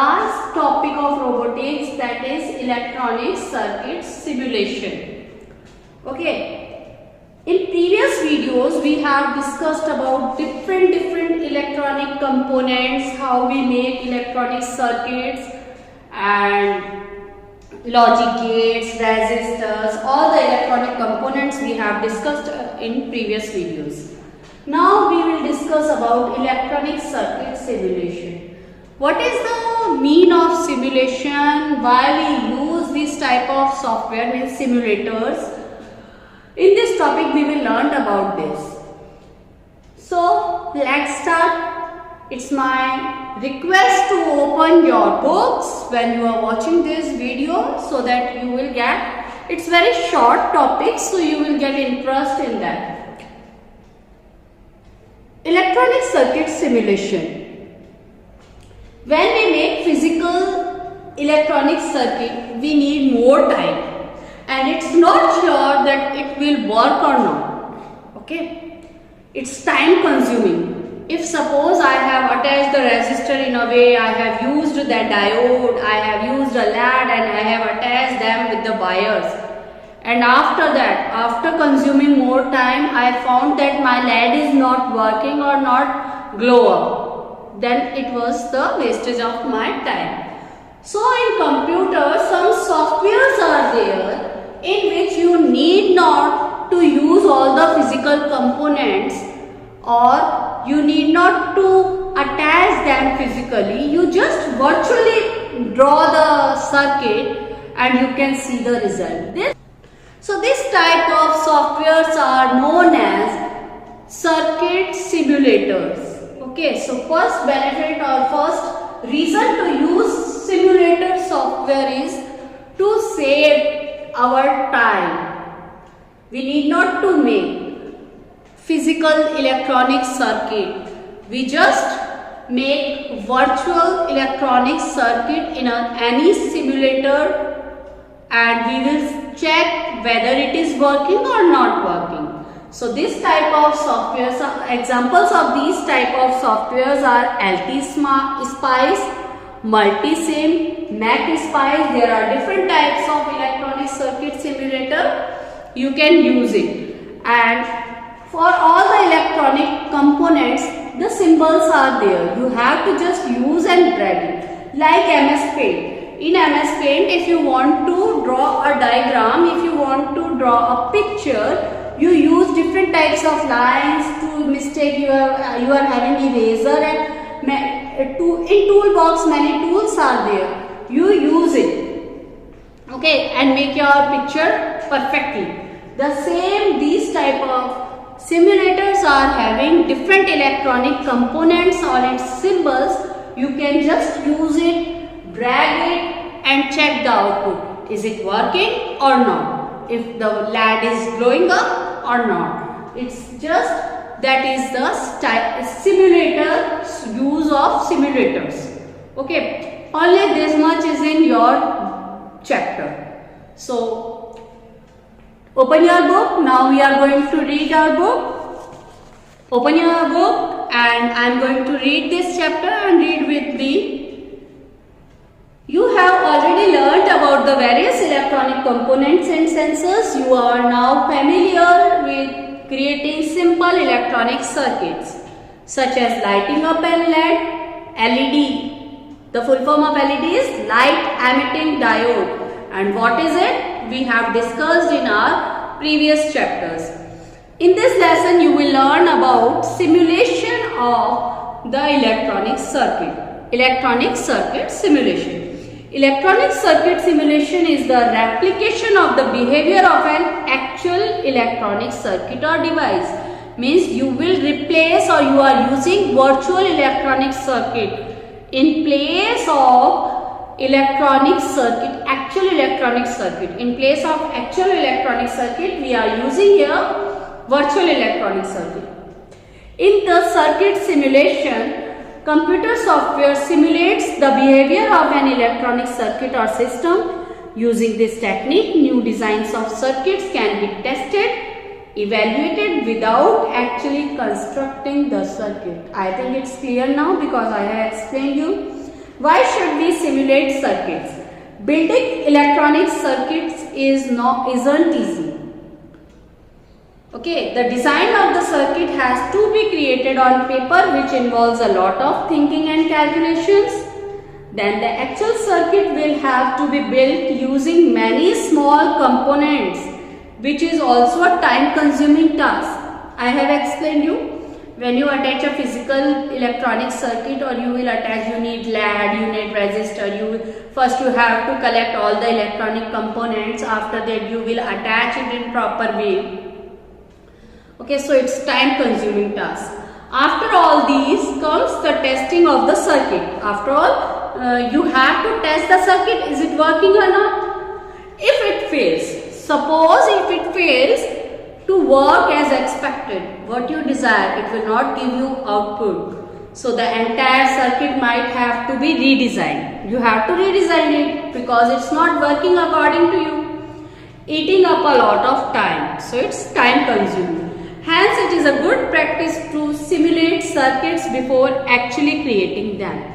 last topic of robotics, that is electronic circuit simulation. Okay, in previous videos we have discussed about different electronic components, how we make electronic circuits and logic gates, resistors, all the electronic components we have discussed in previous videos. Now we will discuss about electronic circuit simulation. What is the mean of simulation? Why we use this type of software, means simulators? In this topic we will learn about this. So let's start. It's my request to open your books when you are watching this video so that you will get, it's very short topic, so you will get interest in that. Electronic circuit simulation. When we make physical electronic circuit, we need more time and it's not sure that it will work or not. Okay, it's time consuming. If suppose I have attached the resistor in a way, I have used the diode, I have used a LED and I have attached them with the wires, and after that, after consuming more time, I found that my LED is not working or not glow up, then it was the wastage of my time. So in computer, some softwares are there in which you need not to use all the physical components, or you need not to attach them physically. You just virtually draw the circuit and you can see the result. This type of softwares are known as circuit simulators. Okay, so first benefit or first reason to use simulator software is to save our time. We need not to make physical electronic circuit. We just make virtual electronic circuit in any simulator and we will check whether it is working or not working. So this type of softwares, examples of these type of softwares are LTSpice, Multisim, MacSpice. There are different types of electronic circuit simulator. You can use it, and for all the electronic components, the symbols are there. You have to just use and drag it, like MS Paint. In MS Paint, if you want to draw a diagram, if you want to draw a picture, you use different types of lines to mistake you are having eraser, and in toolbox many tools are there. You use it, okay, and make your picture perfectly. The same, these type of simulators are having different electronic components or its symbols. You can just use it, drag it and check the output. Is it working or not? If the LED is glowing up or not. It's just, that is the simulator use of simulators. Okay, only this much is in your chapter. So open your book. Now we are going to read our book. Open your book and I am going to read this chapter and read with me. You have already learnt about the various electronic components and sensors. You are now familiar with creating simple electronic circuits such as lighting up an LED. The full form of LED is light emitting diode. And what is it? We have discussed in our previous chapters. In this lesson, you will learn about simulation of the electronic circuit simulation. Electronic circuit simulation is the replication of the behavior of an actual electronic circuit or device. Means you will replace, or you are using virtual electronic circuit in place of electronic circuit, actual electronic circuit. In place of actual electronic circuit, we are using here virtual electronic circuit. In the circuit simulation, computer software simulates the behavior of an electronic circuit or system. Using this technique, new designs of circuits can be tested, evaluated without actually constructing the circuit. I think it's clear now because I have explained you. Why should we simulate circuits? Building electronic circuits isn't easy. Okay, the design of the circuit has to be created on paper, which involves a lot of thinking and calculations. Then the actual circuit will have to be built using many small components, which is also a time consuming task. I have explained you, when you attach a physical electronic circuit or you will attach, you need LED, you need resistor, first you have to collect all the electronic components, after that you will attach it in proper way. Okay, so it's time consuming task. After all these comes the testing of the circuit. After all, you have to test the circuit, is it working or not? If it fails, suppose if it fails to work as expected, what you desire, it will not give you output. So the entire circuit might have to be redesigned. You have to redesign it because it's not working according to you, eating up a lot of time. So it's time consuming. Hence, it is a good practice to simulate circuits before actually creating them.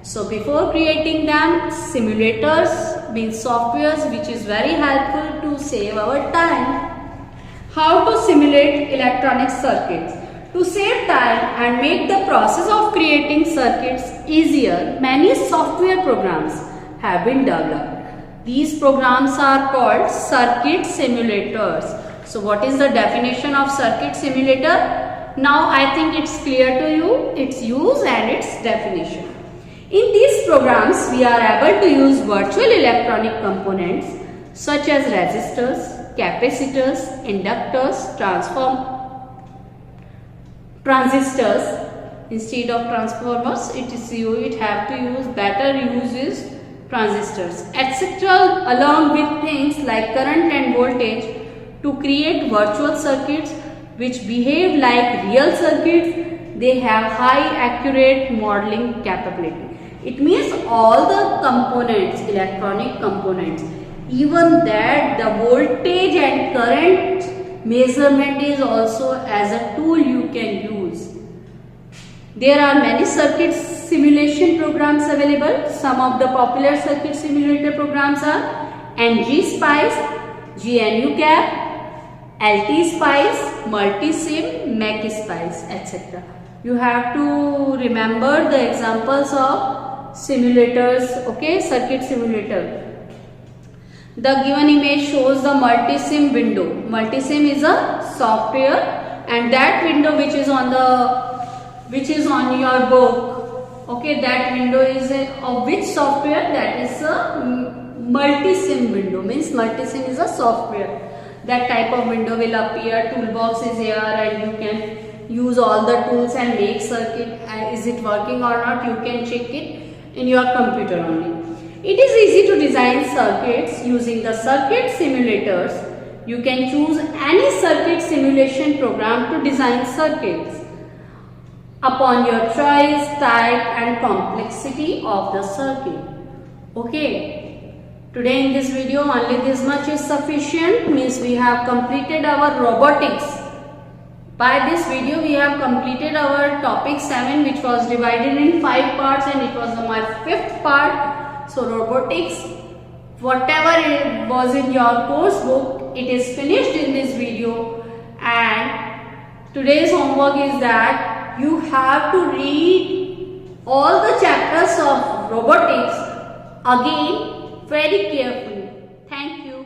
So before creating them, simulators means softwares which is very helpful to save our time. How to simulate electronic circuits? To save time and make the process of creating circuits easier, many software programs have been developed. These programs are called circuit simulators. So what is the definition of circuit simulator? Now I think it's clear to you, its use and its definition. In these programs, we are able to use virtual electronic components such as resistors, capacitors, inductors, transistors. Instead of transformers, it have to use better uses transistors, etc. along with things like current and voltage to create virtual circuits which behave like real circuits. They have high accurate modeling capability. It means all the components, electronic components, even that the voltage and current measurement is also as a tool you can use. There are many circuit simulation programs available. Some of the popular circuit simulator programs are ngSpice, GNU-CAP, LTSpice, Multisim, MakeSpice, etc. You have to remember the examples of simulators, okay, circuit simulator. The given image shows the Multisim window. Multisim is a software, and that window which is on your book, okay, that window is of which software? That is a Multisim window, means Multisim is a software. That type of window will appear, toolbox is here and you can use all the tools and make circuit. Is it working or not? You can check it in your computer only. It is easy to design circuits using the circuit simulators. You can choose any circuit simulation program to design circuits upon your choice, type and complexity of the circuit. Okay, today in this video only this much is sufficient, means we have completed our robotics. By this video we have completed our topic 7, which was divided in 5 parts and it was my 5th part. So robotics, whatever it was in your course book, it is finished in this video. And today's homework is that you have to read all the chapters of robotics again very carefully. Thank you.